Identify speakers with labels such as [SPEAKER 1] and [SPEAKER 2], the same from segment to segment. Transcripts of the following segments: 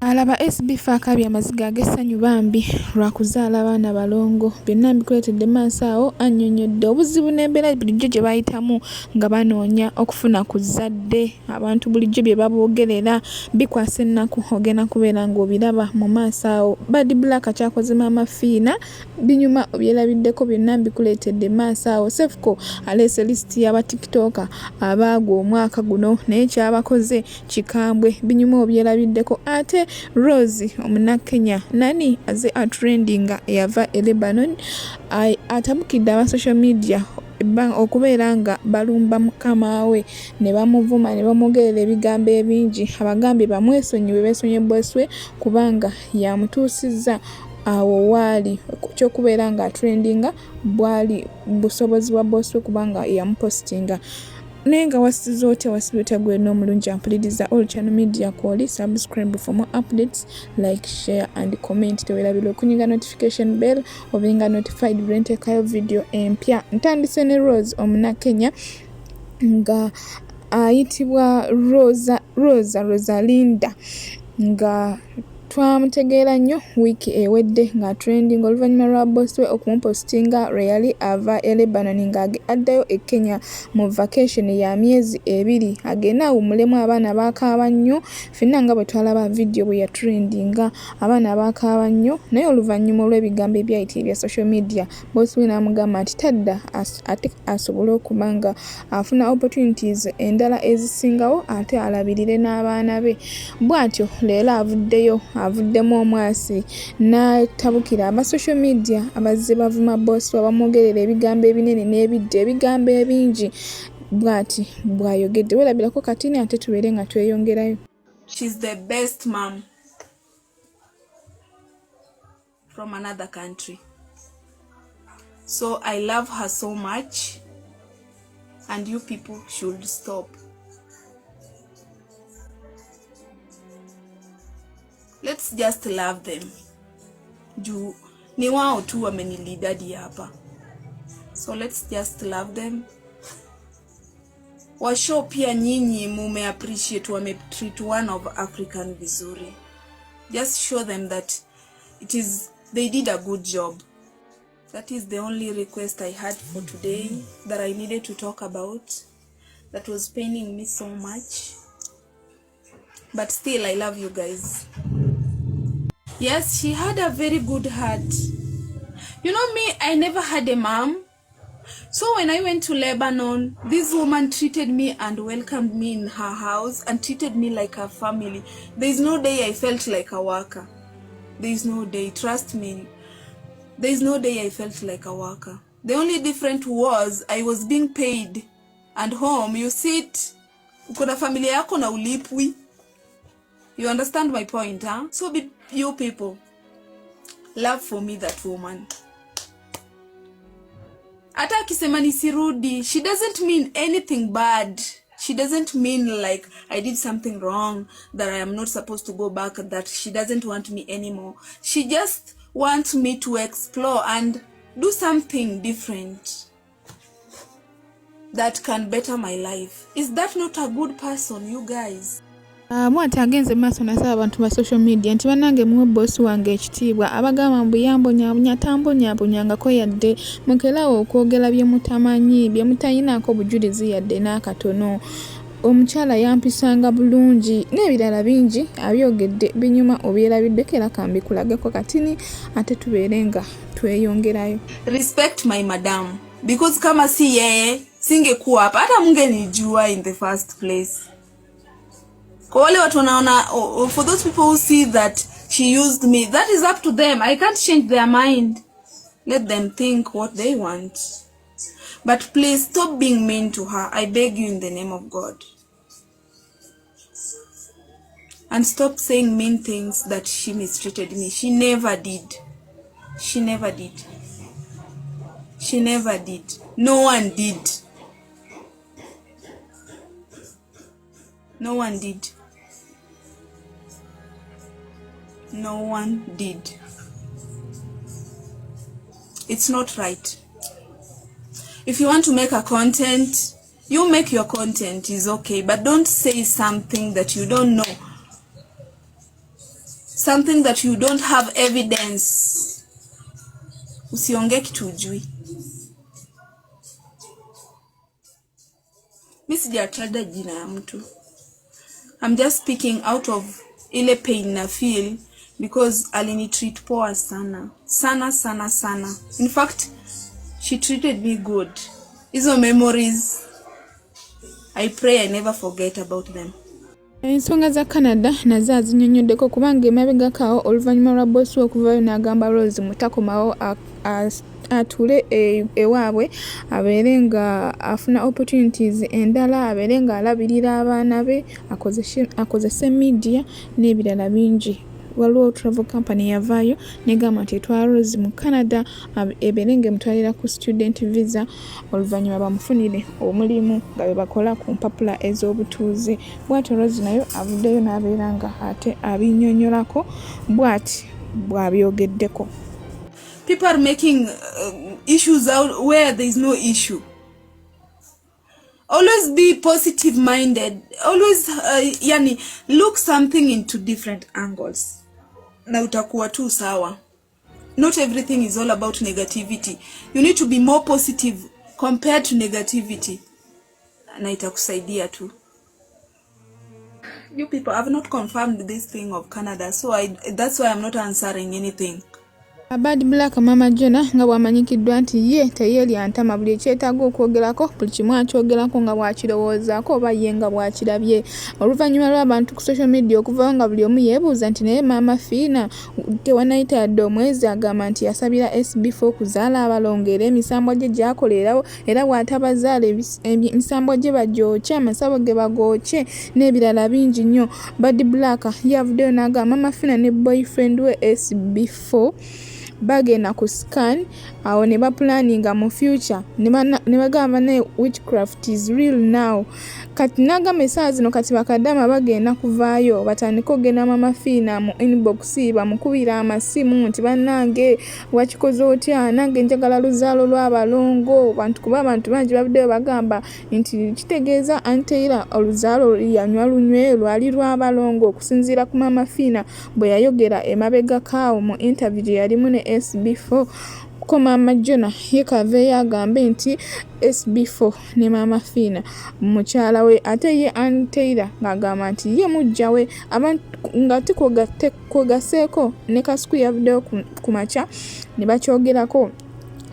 [SPEAKER 1] Laba SB4 akaabye amaziga ag'essanyu bambi lwa kuzaala abaana abalongo. Byonna mbikuleetedde maaso awo, annyonnyodde obuzibu n'embeera bulijjo gye bayitamu nga banoonya okufuna ku zadde. Abantu bulijjo bye baboogerera bikwasa ennaku ogenda kubeera ng'obiraba mu maaso awo. Badblack kyakozemu M.Fiina binyuma obyerabiddeko, byonna mbikuleetedde maaso awo. Sefuko aleese lisiti y'aba TikToker abaagwa omwaka guno naye kyabakoze kikambwe, binyuma obyerabiddeko. Ate Rose Omunakenya nani aze atrendinga eyava e Lebanon atabukidde aba social media okubeera nga balumba mukama we ne bamuvuma ne bamugerera ebigambo ebingi, abagambye bamwesonyiwe beesonye bweswe kubanga yamutuusizza awo waali ky'okubeera nga atrendinga bwali busobozi bwa bosi we kubanga yamupostinga. Nenga wasibye gwe n'omulungi ampuliriza all channel media call, subscribe for more updates, like, share and comment. Tewerabira okunyiga notification bell obenga notified bwe ntekayo video empya. Ntandise ne Rose Omunakenya nga ayitibwa Rosalinda nga twamutegeera nnyo wiiki ewedde nga trending oluvannyuma lwa bosi we okumupostinga lwe yali ava e Lebanon nga addayo e Kenya mu vacation ya myezi 2 agenda awummulemu abaana baakaaba nnyo. Ffenna nga bwe twalaba video bwe ya trendinga abaana baakaaba nnyo, naye oluvannyuma olw'ebigambo ebyayita ebya social media bosi we n'amugamba nti tadda ate asobole okuba nga afuna opportunities endala ezisingawo ate alabirire n'abaana be. Bw'atyo leero avuddemu omwasi n'atabukira aba social media abazze bavuma bosi we bamwogerera ebigambo ebinene n'ebidde ebigambo ebingi. Bw'ati bw'ayogedde, weerabirako katini ate tubeere nga tweyongerayo.
[SPEAKER 2] She's the best mom from another country. So I love her so much and you people should stop. Let's just love them. Juu ni wao tu wamenilida hadi hapa. So let's just love them. Washow pia nyinyi mume appreciate treat one of African vizuri. Just show them that they did a good job. That is the only request I had for today that I needed to talk about. That was paining me so much. But still I love you guys. Yes, she had a very good heart. You know me, I never had a mom. So when I went to Lebanon, this woman treated me and welcomed me in her house and treated me like a family. There is no day I felt like a worker. There is no day, trust me. There is no day I felt like a worker. The only difference was I was being paid. And home, you sit, ukona familia yako na ulipwi. You understand my point, huh? So you people, love for me that woman. Hata akisema nisirudi, she doesn't mean anything bad. She doesn't mean like I did something wrong, that I am not supposed to go back, that she doesn't want me anymore. She just wants me to explore and do something different that can better my life. Is that not a good person, you guys?
[SPEAKER 1] Mwati agenze maaso nasaba abantu ba social media nti bannange muwe bosi wange ekitiibwa abagamba mbuyambonyabunya tambonyabonyangako yadde mukerawo okwogera bye mutamanyi bye mutayinaako bujulizi yadde n'akatono. Omukyala yampisanga bulungi n'ebirala bingi abyogedde binyuma obyerabiddeko era kambikulageko katini ate tubeere nga tweyongerayo.
[SPEAKER 2] Respect my madam because kama si yeye singekuwa hapa hata mungenijua in the first place. Kwa wale watu wanaona, for those people who see that she used me, that is up to them. I can't change their mind. Let them think what they want. But please stop being mean to her. I beg you in the name of God. And stop saying mean things that she mistreated me. She never did. She never did. She never did. No one did. No one did. No one did. It's not right. If you want to make a content, you make your content, is okay, but don't say something that you don't know something that you don't have evidence. Usiongee kitu hujui. Mimi sijataja jina ya mtu. I'm just speaking out of ile pain na feel because alinitreat poa sana. Sana. In fact, she treated me good. Hizo memories, I pray I never forget about them.
[SPEAKER 1] Ensonga za Canada nazo azinyonyoddeko kubanga emabegakawo oluvannyuma lwa bosi okuvayo n'agamba Rose mutakomawo atule ewaabwe abeere nga afuna opportunities endala, abeere nga alabirira abaana be, akozese media n'ebirala bingi. Waliwo travel company yavaayo negamba nti etwala Rose mu Canada ebeere ng'emutwalira ku student visa oluvannyuma bamufunire omulimu nga bwe bakola ku mpapula ez'obutuuze. Bw'atyo Rose nayo avuddeyo n'abeera nga ate abinnyonnyolako bw'ati bw'abyogeddeko.
[SPEAKER 2] People are making issues out where there is no issue. Always be positive minded. Always look something into different angles. Na utakuwa tu sawa. Not everything is all about negativity. You need to be more positive compared to negativity. Na itakusaidia tu. You people have not confirmed this thing of Canada, so that's why I'm not answering anything.
[SPEAKER 1] Badblack mama Jona nga bwamanyikiddwa nti ye teyeli antama buli ekyetaaga okwogerako buli kimu akyogerako nga bwakirowoozaako oba ye nga bwakirabye. Oluvannyuma lw'abantu ku social media okuvayo nga buli omu yeebuuza nti naye M.Fiina tewanayita yadde omwezi agamba nti yasabira SB4 okuzaala abalongo era emisambo gye gyakolerawo era bw'atabazaala emisambo gye bagyokye amasabo ge bagookye n'ebirala bingi nnyo. Badblack yavuddeyo n'agamba M.Fiina ne boyfriend we SB4 bagenda ku scan awo ne ba planning mu future ne bagamba ne witchcraft is real now. Kati nagamba essaawa zino kati bakadama bagenda kuvaayo batandika ogenda M.Fiina mu inbox bamukubira amasimu nti bannange wakikoze otya nange njagala luzaalo lw'abalongo kuba abantu bangi babuddeyo bagamba nti kitegeeza anteera oluzaalo yanywa lunywe lwali lw'abalongo okusinziira ku M.Fiina bwe yayogera emabega kaawo mu interview gye yalimu ne SB4 ko mama Jona yekave yagambe nti SB4 ne M.Fiina mukyala we ate ye anteira ngagamba nti ye mujja we abantu nga tikwogaseeko ne kasuku yavuddeyo ku maca ne bakyogerako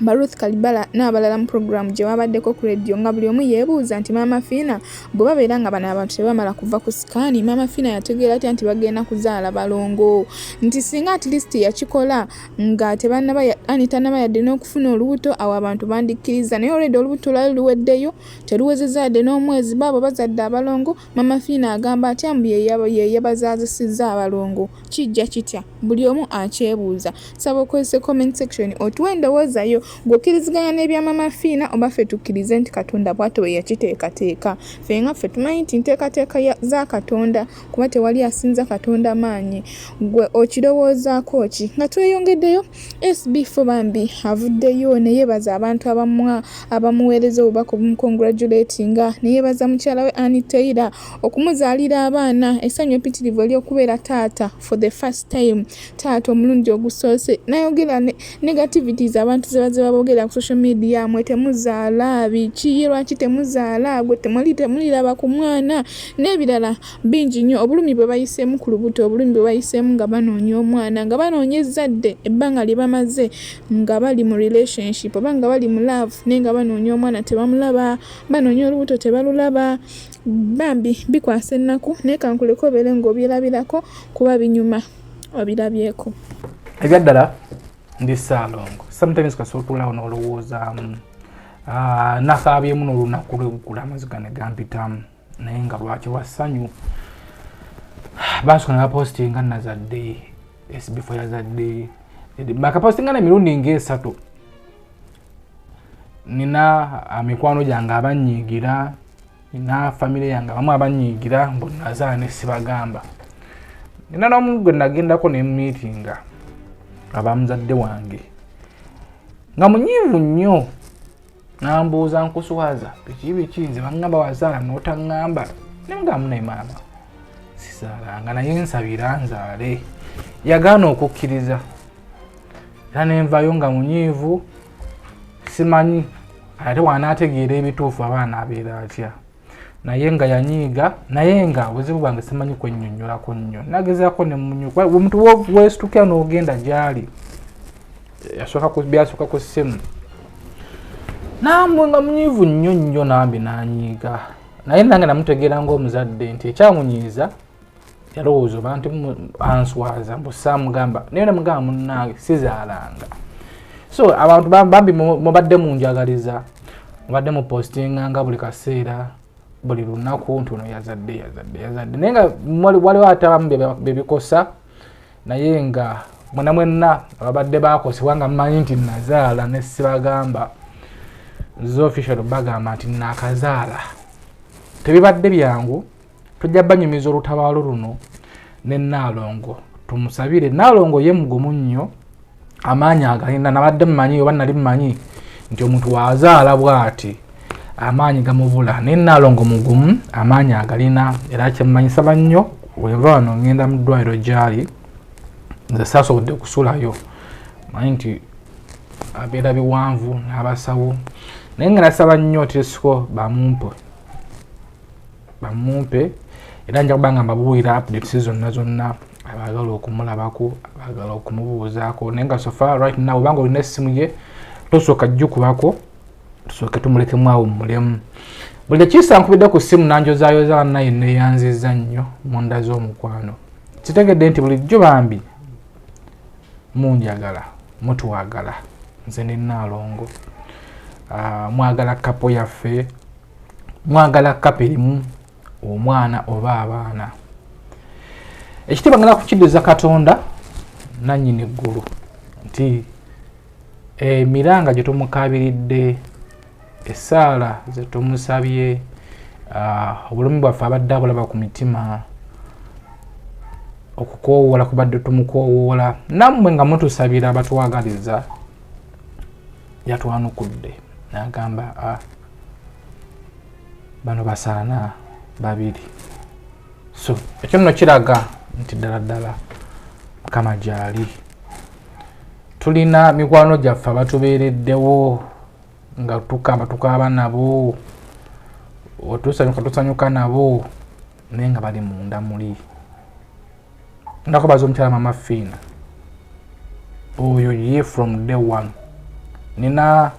[SPEAKER 1] Baruth Kalibala n'abalala mu program gye wabaddeko ku radio nga buli omu yeebuuza nti M.Fiina bwe babeera nga bano abantu tebamala kuva ku sikaani M.Fiina yategeera atya nti bagenda kuzaala balongo nti singa at least yakikola nga tannaba yadde n'okufuna olubuto awo abantu bandikkiriza naye already olubuto lwali luweddeyo teruwezezza yadde n'omwezi baabo bazadde abalongo. M.Fiina agamba atya mbu ye yabazaazisizza abalongo kijja kitya buli omu akyebuuza. Saba okozese comment section otuwe endowoozayo gw'okkiriziganya n'ebya M.Fiina oba ffe tukkirize nti Katonda bw'atyo bwe yakiteekateeka. Ffe nga ffe tumanyi nti nteekateeka za Katonda kuba tewali asinza Katonda maanyi. Gwe okirowoozaako ki? Nga tweyongeddeyo SB4 bambi avuddeyo ne yeebaza abantu abamuweereza obubaka obumukongratulatinga ne yeebaza mukyala we Anitaira okumuzaalira abaana essanyu epitirivu ery'okubeera taata for the first time taata omulundi ogusoose. Nayogera negativities abantu ze babogera ku social media mwe temuzaala biki lwaki temuzaala gwe temuliraba ku mwana n'ebirala bingi nnyo. Obulumi bwe bayiseemu ku lubuto obulumi bwe bayiseemu nga banoonya omwana nga banoonya ezzadde ebbanga lye bamaze nga bali mu relationship oba nga bali mu love naye nga banoonya omwana tebamulaba banoonya olubuto tebalulaba bambi bikwasa ennaku naye kankuleko obeere ng'obyerabirako kuba binyuma obirabyeko.
[SPEAKER 3] Ebyaddala ndi Saalongo sometimes kasotula onolowooza nakaabyemu n'olunaku lw'eggulu amaziga ne gampitamu naye nga lwaki wassanyu bansukanga postinga nazadde SB4 yazadde bakapostinga n'emirundi ng'esatu. Nina mikwano gyange abanyiigira nina famire yange abamu abanyiigira mbonazaala ne sibagamba. Nina n'omuntu gwe nagendako ne meetinga abamuzadde wange nga munyiivu nnyo nambuuza nkuswaza biki nze baŋŋamba wazaala n'otaŋŋamba ne mugamba naye maama sisaalanga naye nsabira nzaale. Yagaana okukkiriza era nenvayo nga munyiivu simanyi ate wanaategeera ebituufu abaana abeera atya naye nga yanyiiga naye nga buzibu bwange simanyi kwennyonnyolako nnyo nagezaako ne munyuka omuntu weesitukira n'ogenda gy'ali byasooka ku ssimu namwe nga munyiivu nnyo nambi nanyiiga naye nange namutegeera ng'omuzadde nti ekyamunyiiza yalowooza oba nti answaza mbusaamugamba naye namugamba munnange sizaalanga. So abantu bambi mubadde munjagaliza mubadde mupostinganga buli kaseera buli lunaku nti ono yazadde naye nga waliwo ate abamu bebikosa naye nga mwenna ababadde bakosebwa nga mmanyi nti nazaala ne sibagamba official bagamba nti nakazaala tebibadde byangu. Tujja banyumiza olutabaalo luno ne Naalongo tumusabire. Naalongo ye mugumu nnyo amaanyi agalina nabadde mmanyi oba nali mmanyi nti omuntu wazaala bw'ati amaanyi gamubula naye Naalongo mugumu amaanyi agalina era kyemmanyisa bannyo weva wano ngenda mu ddwaliro gy'ali nze saasobodde kusulayo manyi nti abeera biwanvu n'abasawo naye nga nasaba nnyo tesiko bamumpe era nja kubanga mbabuulira updates zonna abaagala okumulabako abaagala okumubuuzaako naye nga sofa right now obanga olina essimu ye tosooka jjukubako tusooke tumulekemu awo mulemu. Buli kiisa nkubidde ku ssimu nanjozaayoza banna yenna eyanziza nnyo munda z'omukwano kitegedde nti bulijjo bambi munjagala mutuwagala nze ne Naalongo mwagala kapo yaffe mwagala kapo erimu omwana oba abaana ekitiibwa ngenda kukiddiza Katonda nannyini eggulu nti emiranga gye tumukabiridde essaala ze tumusabye obulamu bwaffe abadde abulaba ku mitima okukoowoola kubadde tumukoowoola nammwe nga mutusabira abatwagaliza yatwanukudde n'agamba bano basaana babiri. So ekyo nno kiraga nti ddala Mukama gy'ali. Tulina mikwano gyaffe abatubeereddewo nga tukaaba nabo tusanyuka nabo naye nga bali munda muli. Ndakubaza omukyala Mama M.Fiina oyo ye from day one nina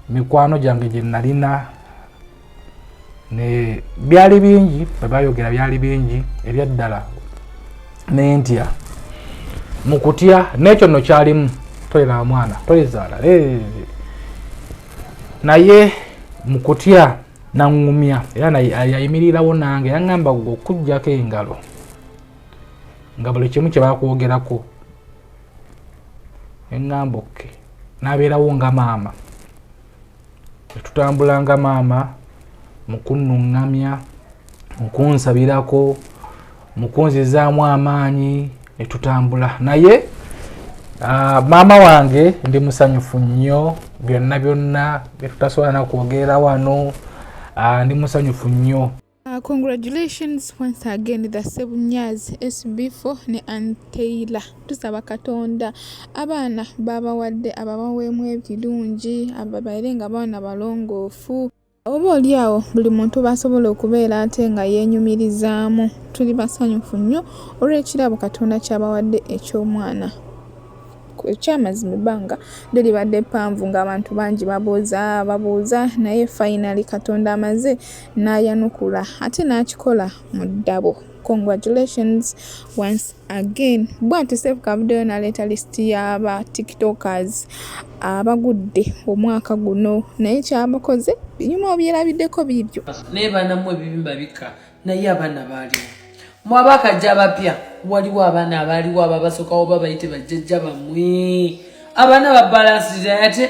[SPEAKER 3] mikwano gyange gye nalina ne byali bingi bwebayogera byali bingi ebyaddala nentya mu kutya n'ekyo nno kyalimu tolera mwana tolezaala naye mu kutya naŋŋumya era yayimirirawo nange yaŋŋamba okuggyako engalo nga buli kimu kye bakwogerako eŋŋamba okke n'abeerawo nga maama tutambula nga maama mukunnuŋŋamya mukunsabirako mukunzizaamu amaanyi ne tutambula naye maama wange ndi musanyufu nnyo byonna bye tutasobola nakwogerera wano ndi musanyufu nnyo.
[SPEAKER 1] Congratulations once again the Sebunyazi SB4 ne Anteila. Tusaba Katonda abaana babawadde ababaweemu ebirungi ababaire nga baana balongoofu. Oba oliawo buli muntu basobola okubeera ate nga yeenyumirizaamu. Tuli basanyufu nnyo olw'ekirabo Katonda kyabawadde eky'omwana. Ekyamazima ebbanga lyo libadde ppanvu ng'abantu bangi babuuza naye finally Katonda amaze n'ayanukula ate n'akikola mu ddabo. Congratulations once again. Bw'ati Sefu Kabudeyo n'aleeta lisiti y'aba tiktokers abagudde omwaka guno naye kyabakoze binyuma obyerabiddeko biibyo
[SPEAKER 4] naye baanamu ebibimba bika naye abaana baaliwo mu abakajja abapya waliwo abaana abaaliwo ababasookawo babayite bajjajja bammwe abaana babalansirira ate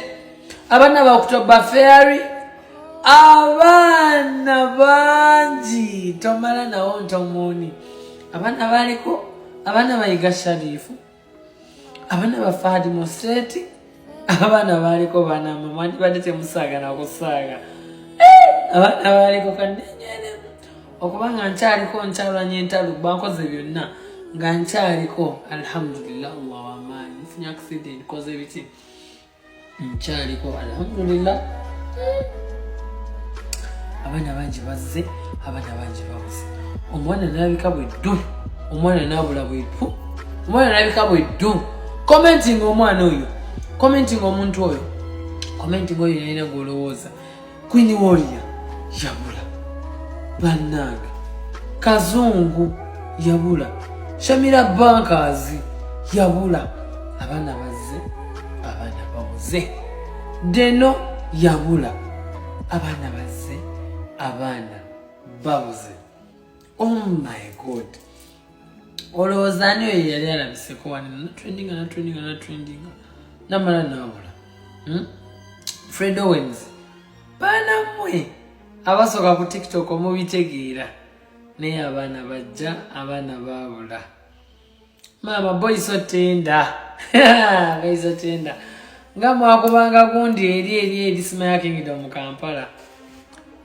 [SPEAKER 4] abaana bakutoba fairy abaana bangi tomala nawo ntomuuni abaana baliko abaana bayiga Sharifu abaana ba Fahadi Museti abaana baliko banama mwandibadde temusaaga nakusaaga abaana baliko kandenyere okubanga nkyaliko nkyalanye entalo bankoze byonna nga nkyaliko alhamdulillah Allah wamaanyi nfunye accident koze biti nkyaliko alhamdulillah. Abaana bangi bazze, abaana bangi babuze. Omwana nalabika bweddu, omwana nabula bweddu, omwana nalabika bweddu. Commenting omwana oyo, commenting omuntu oyo, commenting oyo yalina gwolowooza. Queen Warrior yabula, bannange Kazungu yabula, Shamira Bankers yabula. Abaana bazze, abaana babuze. Deno yabula, abaana bazze, abaana babuze. Oh my God. Olowooza ani oyo yali alabiseko wano natrendinga namala nabula. Fred Owens baana mmwe abasooka ku TikTok omubitegeera naye abaana bajja abaana baabula. Mama boys otenda boys otenda nga mwakubanga gundi eri Smile Kingdom mu Kampala.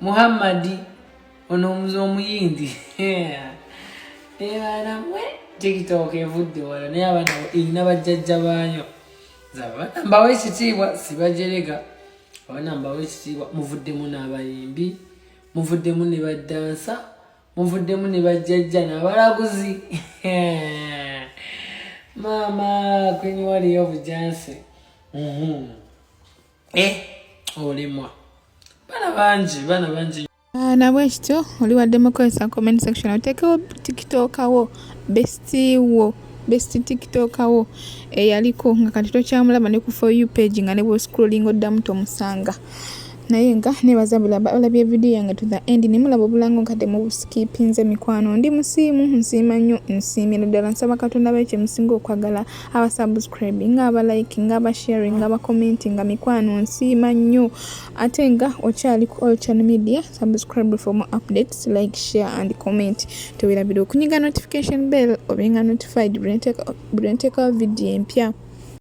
[SPEAKER 4] Muhammadi ono omuyindi baana mmwe TikTok evudde wala naye abaana erina bajjajja baayo. Abaana mbawa ekitiibwa sibajerega, abaana mbawa ekitiibwa. Muvuddemu n'abayimbi, muvuddemu ne baddansa, muvuddemu ne bajjajja n'abalaguzi. Mama Queen Warrior obujansi olimwa baana bangi.
[SPEAKER 1] Nabwe kityo oli waddemu kozesa comment section oteekewo tiktokawo best tiktokawo eyaliko nga kati tokyamulaba ne ku for you page nga ne bwe scrolling oddamu tomusanga. Naye nga nebaza balabye video yange to the end nemulaba obulango nkadde mu buskipinze mikwano ndi musiimu nsiima nnyo nsiimira ddala nsaba Katonda b'ekyo musinga okwagala abasubscribing abaliking abasharing abacommenti nga mikwano nsiima nnyo ate nga okyali ku all channel media subscribe for more updates like share and comment tewirabira okunyiga notification bell obenga notified bwe nteeka video empya.